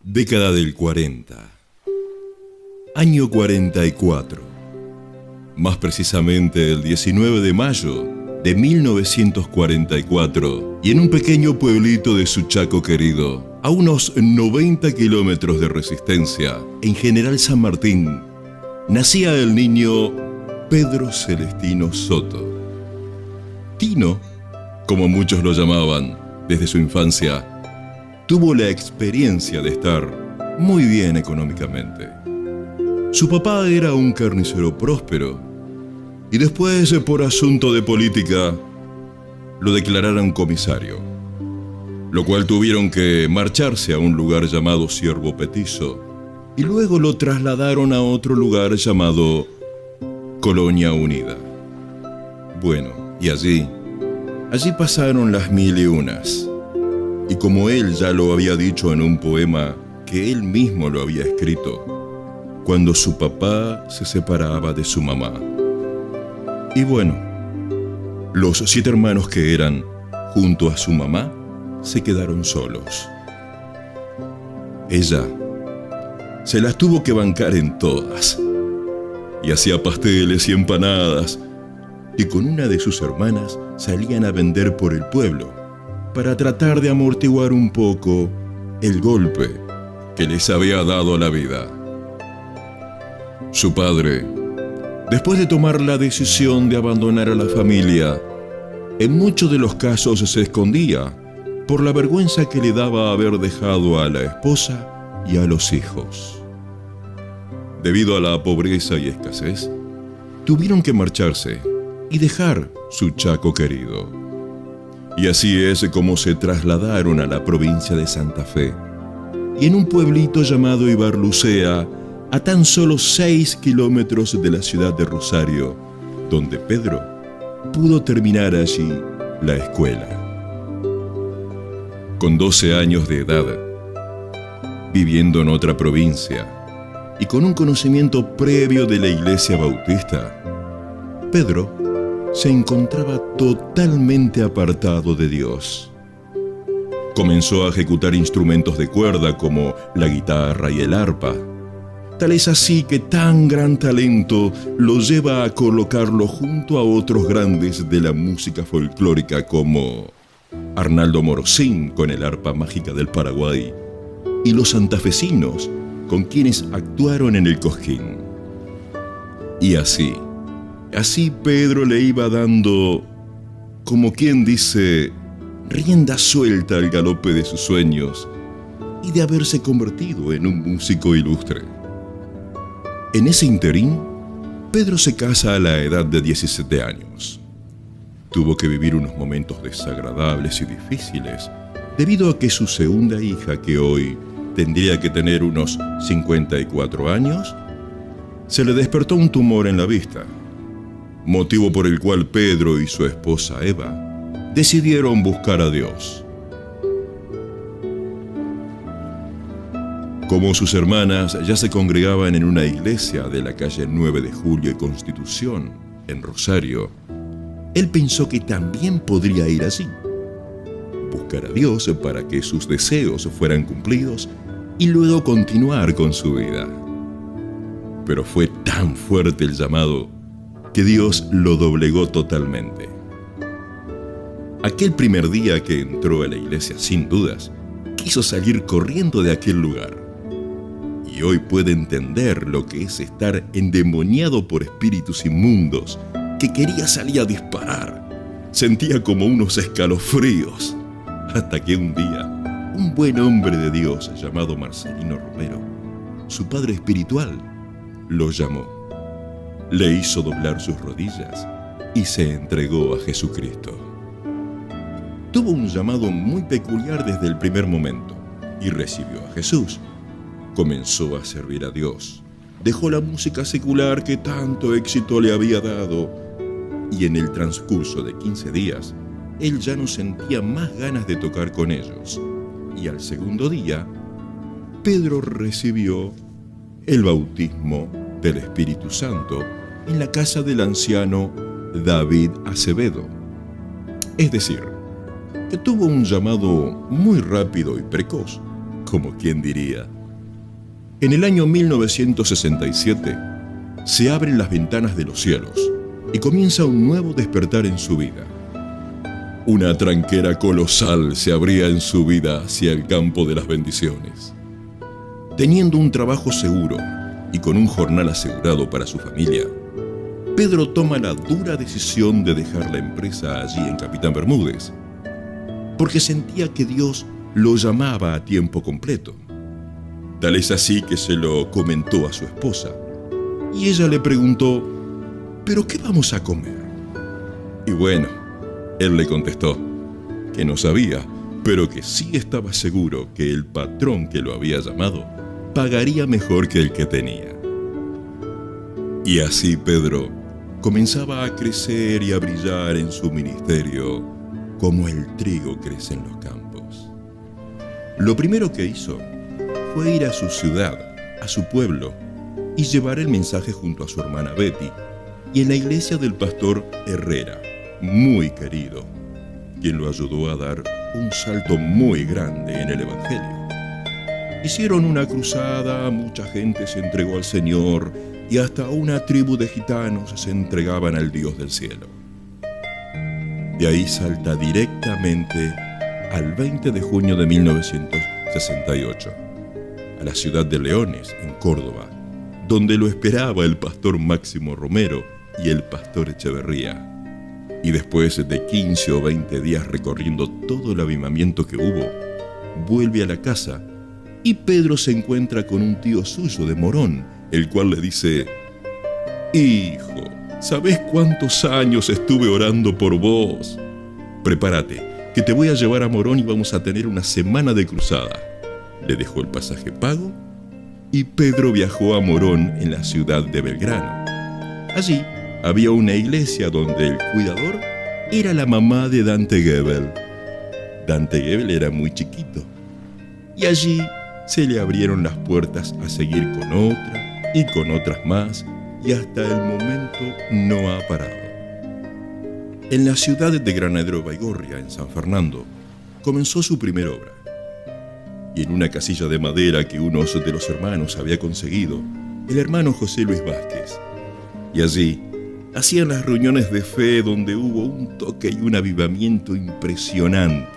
Década del 40. Año 44. Más precisamente el 19 de mayo de 1944, y en un pequeño pueblito de Suchaco querido, a unos 90 kilómetros de Resistencia, en General San Martín, nacía el niño Pedro Celestino Soto. Tino, como muchos lo llamaban desde su infancia, tuvo la experiencia de estar muy bien económicamente. Su papá era un carnicero próspero y después, por asunto de política, lo declararon comisario, lo cual tuvieron que marcharse a un lugar llamado Ciervo Petizo y luego lo trasladaron a otro lugar llamado Colonia Unida. Bueno, y allí pasaron las mil y unas. Y como él ya lo había dicho en un poema que él mismo lo había escrito, cuando su papá se separaba de su mamá. Y bueno, los 7 hermanos que eran, junto a su mamá, se quedaron solos. Ella se las tuvo que bancar en todas, y hacía pasteles y empanadas, y con una de sus hermanas salían a vender por el pueblo, para tratar de amortiguar un poco el golpe que les había dado la vida. Su padre, después de tomar la decisión de abandonar a la familia, en muchos de los casos se escondía por la vergüenza que le daba haber dejado a la esposa y a los hijos. Debido a la pobreza y escasez, tuvieron que marcharse y dejar su Chaco querido. Y así es como se trasladaron a la provincia de Santa Fe, y en un pueblito llamado Ibarlucea, a tan solo 6 kilómetros de la ciudad de Rosario, donde Pedro pudo terminar allí la escuela. Con 12 años de edad, viviendo en otra provincia, y con un conocimiento previo de la iglesia bautista, Pedro se encontraba totalmente apartado de Dios. Comenzó a ejecutar instrumentos de cuerda como la guitarra y el arpa. Tal es así que tan gran talento lo lleva a colocarlo junto a otros grandes de la música folclórica como Arnaldo Morosín con el arpa mágica del Paraguay y los santafesinos con quienes actuaron en el Cosquín. Y así Pedro le iba dando, como quien dice, rienda suelta al galope de sus sueños y de haberse convertido en un músico ilustre. En ese interín, Pedro se casa a la edad de 17 años. Tuvo que vivir unos momentos desagradables y difíciles debido a que su segunda hija, que hoy tendría que tener unos 54 años, se le despertó un tumor en la vista, motivo por el cual Pedro y su esposa Eva decidieron buscar a Dios. Como sus hermanas ya se congregaban en una iglesia de la calle 9 de Julio y Constitución, en Rosario, él pensó que también podría ir allí, buscar a Dios para que sus deseos fueran cumplidos y luego continuar con su vida. Pero fue tan fuerte el llamado que Dios lo doblegó totalmente. Aquel primer día que entró a la iglesia, sin dudas, quiso salir corriendo de aquel lugar. Y hoy puede entender lo que es estar endemoniado por espíritus inmundos, que quería salir a disparar. Sentía como unos escalofríos, hasta que un día, un buen hombre de Dios llamado Marcelino Romero, su padre espiritual, lo llamó. Le hizo doblar sus rodillas y se entregó a Jesucristo. Tuvo un llamado muy peculiar desde el primer momento y recibió a Jesús. Comenzó a servir a Dios. Dejó la música secular que tanto éxito le había dado y en el transcurso de 15 días, él ya no sentía más ganas de tocar con ellos. Y al segundo día, Pedro recibió el bautismo del Espíritu Santo en la casa del anciano David Acevedo. Es decir, que tuvo un llamado muy rápido y precoz, como quien diría, En el año 1967, se abren las ventanas de los cielos y comienza un nuevo despertar en su vida. Una tranquera colosal se abría en su vida hacia el campo de las bendiciones. Teniendo un trabajo seguro y con un jornal asegurado para su familia, Pedro toma la dura decisión de dejar la empresa allí en Capitán Bermúdez, porque sentía que Dios lo llamaba a tiempo completo. Tal es así que se lo comentó a su esposa, y ella le preguntó: ¿pero qué vamos a comer? Y bueno, él le contestó que no sabía, pero que sí estaba seguro que el patrón que lo había llamado pagaría mejor que el que tenía. Y así Pedro comenzaba a crecer y a brillar en su ministerio como el trigo crece en los campos. Lo primero que hizo fue ir a su ciudad, a su pueblo, y llevar el mensaje junto a su hermana Betty y en la iglesia del pastor Herrera, muy querido, quien lo ayudó a dar un salto muy grande en el Evangelio. Hicieron una cruzada, mucha gente se entregó al Señor y hasta una tribu de gitanos se entregaban al Dios del cielo. De ahí salta directamente al 20 de junio de 1968, a la ciudad de Leones, en Córdoba, donde lo esperaba el pastor Máximo Romero y el pastor Echeverría. Y después de 15 o 20 días recorriendo todo el avivamiento que hubo, vuelve a la casa y Pedro se encuentra con un tío suyo de Morón, el cual le dice: «Hijo, ¿sabés cuántos años estuve orando por vos? Prepárate, que te voy a llevar a Morón y vamos a tener una semana de cruzada». Le dejó el pasaje pago y Pedro viajó a Morón, en la ciudad de Belgrano. Allí había una iglesia donde el cuidador era la mamá de Dante Gebel. Dante Gebel era muy chiquito y allí se le abrieron las puertas a seguir con otra y con otras más, y hasta el momento no ha parado. En la ciudad de Granadero Baigorria, en San Fernando, comenzó su primera obra. Y en una casilla de madera que uno de los hermanos había conseguido, el hermano José Luis Vázquez. Y allí hacían las reuniones de fe donde hubo un toque y un avivamiento impresionante.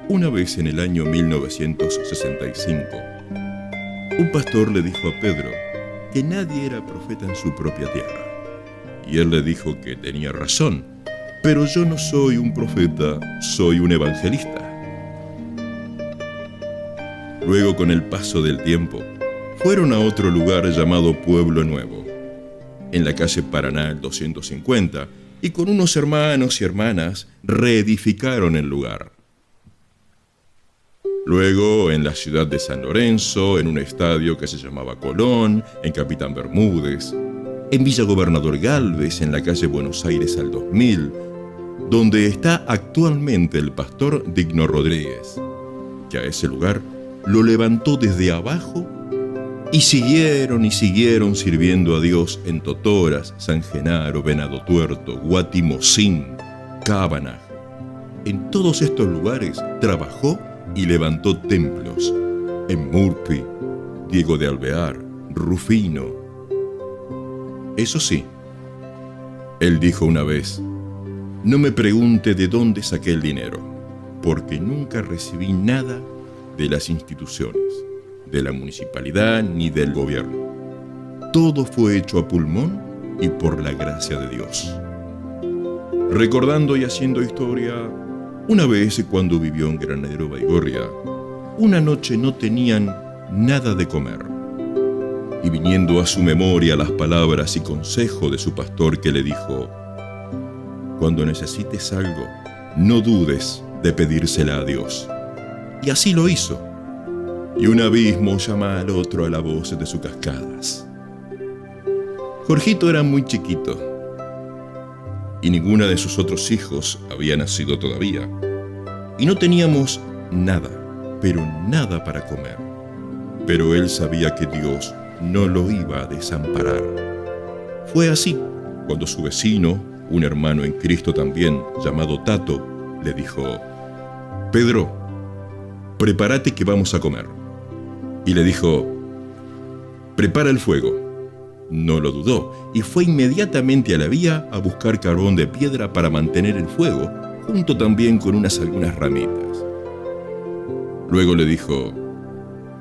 Una vez en el año 1965, un pastor le dijo a Pedro que nadie era profeta en su propia tierra. Y él le dijo que tenía razón, pero yo no soy un profeta, soy un evangelista. Luego, con el paso del tiempo, fueron a otro lugar llamado Pueblo Nuevo, en la calle Paraná 250, y con unos hermanos y hermanas reedificaron el lugar. Luego, en la ciudad de San Lorenzo, en un estadio que se llamaba Colón, en Capitán Bermúdez, en Villa Gobernador Galvez, en la calle Buenos Aires al 2000, donde está actualmente el pastor Digno Rodríguez, que a ese lugar lo levantó desde abajo y siguieron sirviendo a Dios en Totoras, San Genaro, Venado Tuerto, Guatimocín, Cábana. En todos estos lugares trabajó y levantó templos, en Murphy, Diego de Alvear, Rufino. Eso sí, él dijo una vez: «No me pregunte de dónde saqué el dinero, porque nunca recibí nada de las instituciones, de la municipalidad ni del gobierno. Todo fue hecho a pulmón y por la gracia de Dios». Recordando y haciendo historia, una vez cuando vivió en Granadero Baigorria, una noche no tenían nada de comer. Y viniendo a su memoria las palabras y consejo de su pastor, que le dijo: «Cuando necesites algo, no dudes de pedírsela a Dios». Y así lo hizo. Y un abismo llama al otro a la voz de sus cascadas. Jorgito era muy chiquito y ninguna de sus otros hijos había nacido todavía. Y no teníamos nada, pero nada para comer. Pero él sabía que Dios no lo iba a desamparar. Fue así cuando su vecino, un hermano en Cristo también, llamado Tato, le dijo: «Pedro, prepárate que vamos a comer». y le dijo: «Prepara el fuego». No lo dudó y fue inmediatamente a la vía a buscar carbón de piedra para mantener el fuego, junto también con algunas ramitas. Luego le dijo: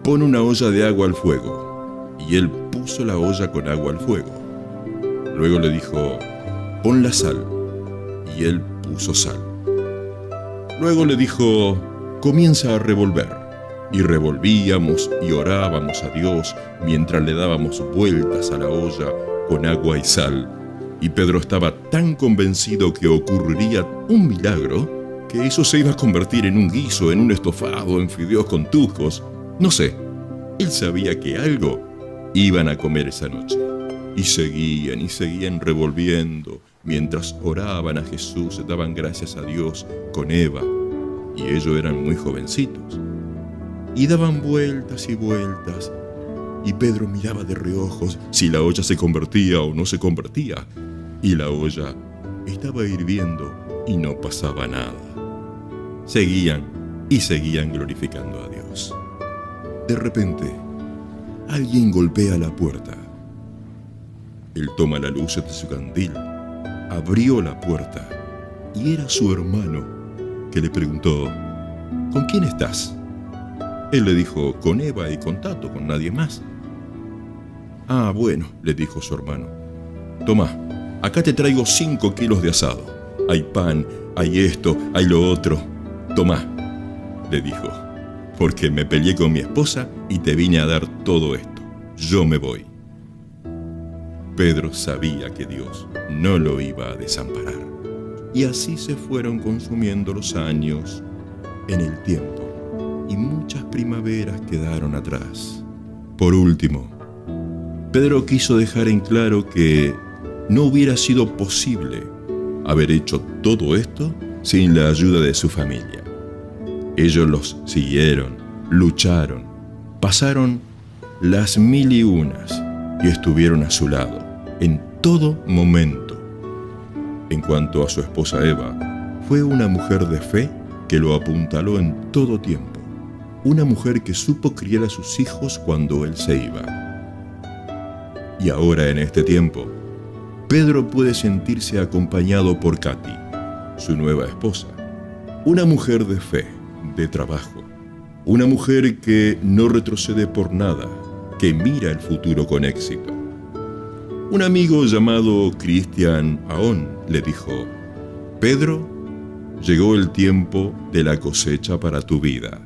«Pon una olla de agua al fuego». Y él puso la olla con agua al fuego. Luego le dijo: «Pon la sal». Y él puso sal. Luego le dijo: «Comienza a revolver». Y revolvíamos y orábamos a Dios mientras le dábamos vueltas a la olla con agua y sal. Y Pedro estaba tan convencido que ocurriría un milagro que eso se iba a convertir en un guiso, en un estofado, en fideos con tujos. No sé, él sabía que algo iban a comer esa noche. Y seguían revolviendo mientras oraban a Jesús, daban gracias a Dios con Eva. Y ellos eran muy jovencitos. Y daban vueltas y vueltas, y Pedro miraba de reojos si la olla se convertía o no se convertía, y la olla estaba hirviendo y no pasaba nada. Seguían glorificando a Dios. De repente, alguien golpea la puerta. Él toma la luz de su candil, abrió la puerta, y era su hermano, que le preguntó: «¿Con quién estás?». Él le dijo: «Con Eva y con Tato, con nadie más». «Ah, bueno», le dijo su hermano. «Tomá, acá te traigo 5 kilos de asado. Hay pan, hay esto, hay lo otro. Tomá», le dijo, «porque me peleé con mi esposa y te vine a dar todo esto. Yo me voy». Pedro sabía que Dios no lo iba a desamparar. Y así se fueron consumiendo los años en el tiempo. Y muchas primaveras quedaron atrás. Por último, Pedro quiso dejar en claro que no hubiera sido posible haber hecho todo esto sin la ayuda de su familia. Ellos los siguieron, lucharon, pasaron las 1001 y estuvieron a su lado en todo momento. En cuanto a su esposa Eva, fue una mujer de fe que lo apuntaló en todo tiempo. Una mujer que supo criar a sus hijos cuando él se iba. Y ahora, en este tiempo, Pedro puede sentirse acompañado por Katy, su nueva esposa. Una mujer de fe, de trabajo. Una mujer que no retrocede por nada, que mira el futuro con éxito. Un amigo llamado Christian Aon le dijo: «Pedro, llegó el tiempo de la cosecha para tu vida».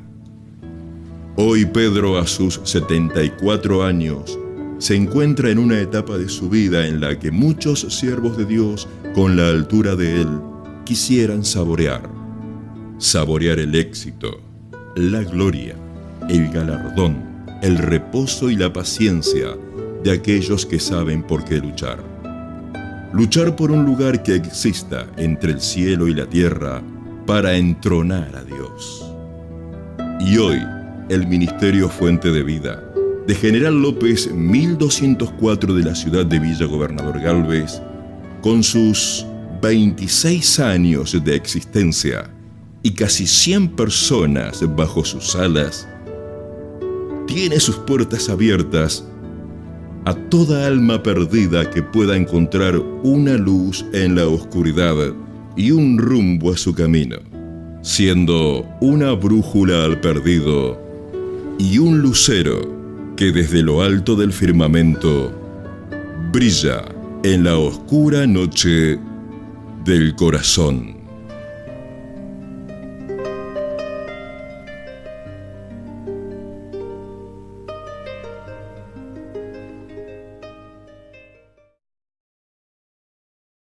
Hoy Pedro, a sus 74 años, se encuentra en una etapa de su vida en la que muchos siervos de Dios, con la altura de él, quisieran saborear el éxito, la gloria, el galardón, el reposo y la paciencia de aquellos que saben por qué luchar. Luchar por un lugar que exista entre el cielo y la tierra para entronar a Dios. Y hoy, el Ministerio Fuente de Vida de General López 1204 de la ciudad de Villa Gobernador Gálvez, con sus 26 años de existencia y casi 100 personas bajo sus alas, tiene sus puertas abiertas a toda alma perdida que pueda encontrar una luz en la oscuridad y un rumbo a su camino, siendo una brújula al perdido y un lucero que desde lo alto del firmamento brilla en la oscura noche del corazón.